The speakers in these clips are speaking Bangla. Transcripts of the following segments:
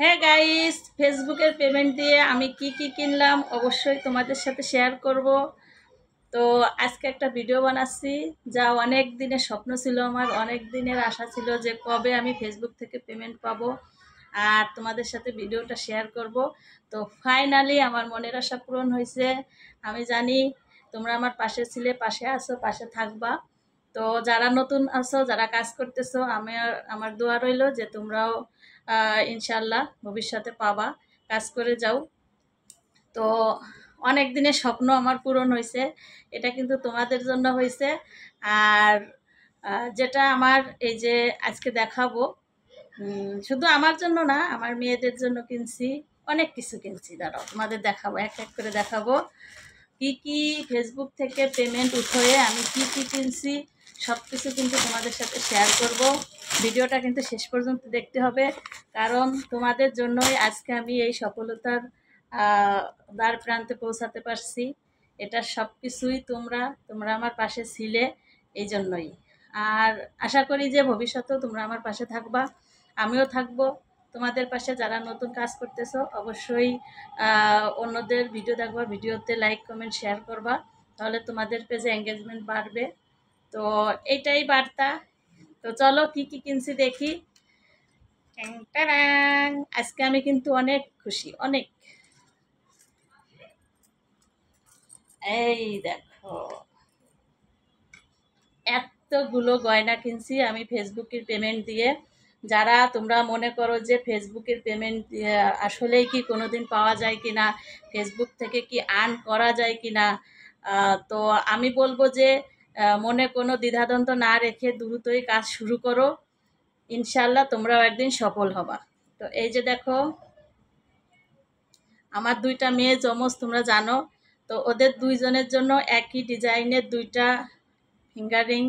হ্যাঁ গাইস, ফেসবুকের পেমেন্ট দিয়ে আমি কি কি কিনলাম অবশ্যই তোমাদের সাথে শেয়ার করব। তো আজকে একটা ভিডিও বানাচ্ছি, যা অনেক দিনের স্বপ্ন ছিল, আমার অনেক দিনের আশা ছিল যে কবে আমি ফেসবুক থেকে পেমেন্ট পাবো আর তোমাদের সাথে ভিডিওটা শেয়ার করব। তো ফাইনালি আমার মনের আশা পূরণ হয়েছে। আমি জানি তোমরা আমার পাশে ছিলে, পাশে আছো, পাশে থাকবা। তো যারা নতুন আছো, যারা কাজ করতেছো, আমার দোয়া রইলো যে তোমরাও ইনশাল্লাহ ভবিষ্যতে পাবা। কাজ করে যাও। তো অনেক দিনের স্বপ্ন আমার পূরণ হয়েছে, এটা কিন্তু তোমাদের জন্য হয়েছে। আর যেটা আমার এই যে আজকে দেখাবো, শুধু আমার জন্য না, আমার মেয়েদের জন্য কিনছি, অনেক কিছু কিনছি। দাঁড়াও তোমাদের দেখাবো, এক এক করে দেখাবো কি কি ফেসবুক থেকে পেমেন্ট উঠয়ে আমি কি কি কিনছি। সব কিছু কিন্তু তোমাদের সাথে শেয়ার করব। ভিডিওটা কিন্তু শেষ পর্যন্ত দেখতে হবে, কারণ তোমাদের জন্যই আজকে আমি এই সফলতার দ্বার প্রান্তে পৌঁছাতে পারছি। এটা সব কিছুই তোমরা তোমরা আমার পাশে ছিলে, এই জন্যই। আর আশা করি যে ভবিষ্যতেও তোমরা আমার পাশে থাকবা, আমিও থাকবো তোমাদের পাশে। যারা নতুন কাজ করতেছো অবশ্যই অন্যদের ভিডিও দেখবা, ভিডিওতে লাইক কমেন্ট শেয়ার করবা, তাহলে তোমাদের পেজে এঙ্গেজমেন্ট বাড়বে। তো এইটাই বার্তা। তো চলো কি কি কিনছি দেখি। ট্যাং ট্যাং। আজকে আমি কিন্তু অনেক খুশি, অনেক। এই দেখো, এতগুলো গয়না কিনছি আমি ফেসবুকের পেমেন্ট দিয়ে। যারা তোমরা মনে করো যে ফেসবুকের পেমেন্ট আসলেই কি কোনো দিন পাওয়া যায় কি না, ফেসবুক থেকে কি আর্ন করা যায় কি না, তো আমি বলবো যে মনে কোনো দ্বিধাদ্বন্দ্ব না রেখে দ্রুতই কাজ শুরু করো। ইনশাল্লাহ তোমরাও একদিন সফল হবা। তো এই যে দেখো, আমার দুইটা মেয়ে যমজ, তোমরা জানো। তো ওদের দুইজনের জন্য একই ডিজাইনের দুইটা ফিঙ্গারিং।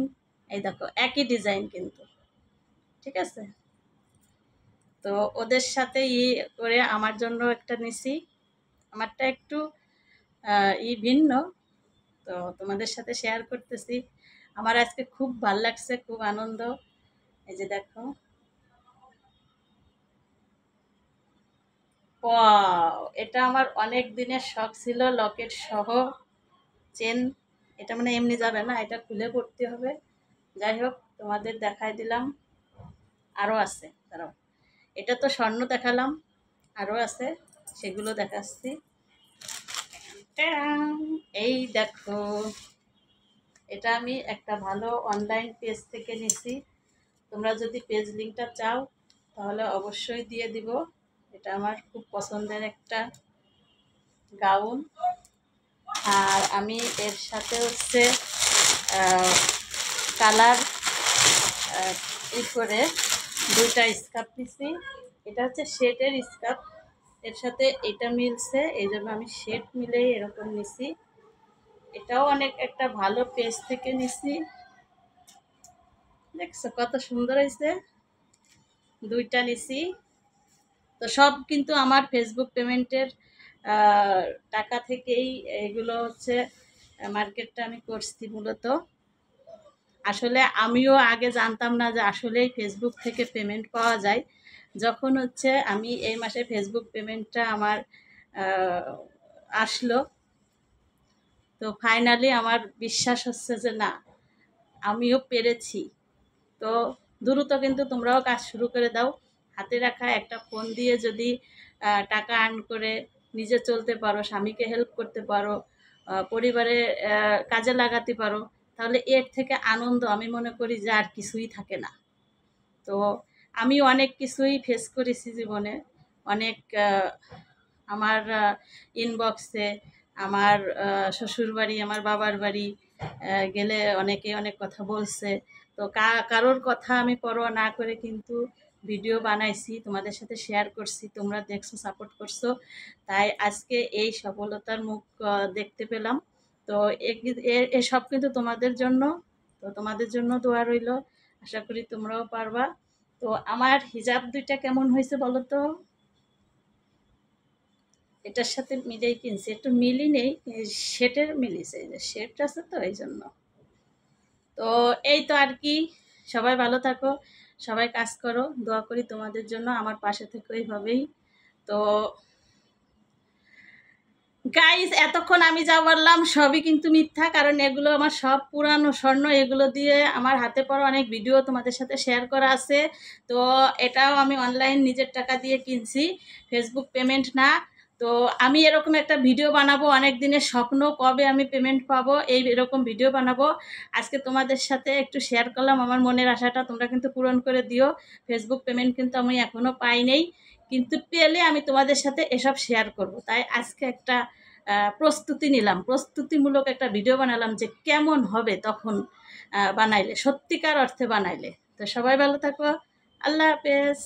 এই দেখো, একই ডিজাইন কিন্তু, ঠিক আছে। তো ওদের সাথে করে আমার জন্য একটা নিছি। আমারটা একটু ভিন্ন। তো তোমাদের সাথে শেয়ার করতেছি। আমার আজকে খুব ভাল লাগছে, খুব আনন্দ। এই যে দেখো, ওয়াও! এটা আমার অনেক দিনের শখ ছিল, লকেট সহ চেন। এটা মানে এমনি যাবে না, এটা খুলে পড়তে হবে। যাই হোক, তোমাদের দেখাই দিলাম। আরও আছে, দাঁড়াও। এটা তো স্বর্ণ দেখালাম, আরও আছে, সেগুলো দেখাচ্ছি। ট্যাং! এই দেখো, এটা আমি একটা ভালো অনলাইন পেজ থেকে নিছি। তোমরা যদি পেজ লিঙ্কটা চাও তাহলে অবশ্যই দিয়ে দিব। এটা আমার খুব পছন্দের একটা গাউন। আর আমি এর সাথে হচ্ছে কালার করে দুইটা স্কার্ফ নিছি। এটা হচ্ছে শেটের স্কার্ফ, এর সাথে এটা মিলছে, এই জন্য আমি শেট মিলেই এরকম নিছি। এটাও অনেক একটা ভালো পেজ থেকে নিছি। দেখছো কত সুন্দর হয়েছে, দুইটা নিছি। তো সব কিন্তু আমার ফেসবুক পেমেন্টের টাকা থেকেই এগুলো হচ্ছে। মার্কেটটা আমি করছি মূলত। আসলে আমিও আগে জানতাম না যে আসলেই ফেসবুক থেকে পেমেন্ট পাওয়া যায়। যখন হচ্ছে আমি এই মাসে ফেসবুক পেমেন্টটা আমার আসলো, তো ফাইনালি আমার বিশ্বাস হচ্ছে যে না, আমিও পেরেছি। তো দ্রুত কিন্তু তোমরাও কাজ শুরু করে দাও। হাতে রাখা একটা ফোন দিয়ে যদি টাকা আর্ন করে নিজে চলতে পারো, স্বামীকে হেল্প করতে পারো, পরিবারে কাজে লাগাতে পারো, তাহলে এর থেকে আনন্দ আমি মনে করি যে আর কিছুই থাকে না। তো আমি অনেক কিছুই ফেস করেছি জীবনে। অনেক আমার ইনবক্সে আমার শ্বশুরবাড়ি, আমার বাবার বাড়ি গেলে অনেকে অনেক কথা বলছে। তো কারোর কথা আমি পরোয়া না করে কিন্তু ভিডিও বানাইছি, তোমাদের সাথে শেয়ার করছি, তোমরা দেখছো, সাপোর্ট করছো, তাই আজকে এই সফলতার মুখ দেখতে পেলাম। তো এসব কিন্তু তোমাদের জন্য। তো তোমাদের জন্য দোয়া রইল, আশা করি তোমরাও পারবা। তো আমার হিজাব দুইটা কেমন হয়েছে বলো তো। এটার সাথে মিলেই কিনছি, একটু মিলি নেই, শেটের মিলিছে, এই যে শেট আছে তো এই জন্য। তো এই তো আর কি, সবাই ভালো থাকো, সবাই কাজ করো, দোয়া করি তোমাদের জন্য, আমার পাশে থেকো এইভাবেই। তো গাইস, এতক্ষণ আমি যা বললাম সবই কিন্তু মিথ্যা, কারণ এগুলো আমার সব পুরানো স্বর্ণ। এগুলো দিয়ে আমার হাতে পড়া অনেক ভিডিও তোমাদের সাথে শেয়ার করা আছে। তো এটাও আমি অনলাইন নিজের টাকা দিয়ে কিনছি, ফেসবুক পেমেন্ট না। তো আমি এরকম একটা ভিডিও বানাবো, অনেক দিনের স্বপ্ন, কবে আমি পেমেন্ট পাবো এই এরকম ভিডিও বানাবো। আজকে তোমাদের সাথে একটু শেয়ার করলাম আমার মনের আশাটা, তোমরা কিন্তু পূরণ করে দিও। ফেসবুক পেমেন্ট কিন্তু আমি এখনও পাই নাই, কিন্তু পেলে আমি তোমাদের সাথে এসব শেয়ার করব। তাই আজকে একটা প্রস্তুতি নিলাম, প্রস্তুতিমূলক একটা ভিডিও বানালাম যে কেমন হবে তখন বানাইলে, সত্যিকার অর্থে বানাইলে। তো সবাই ভালো থাকো, আল্লাহ হাফেজ।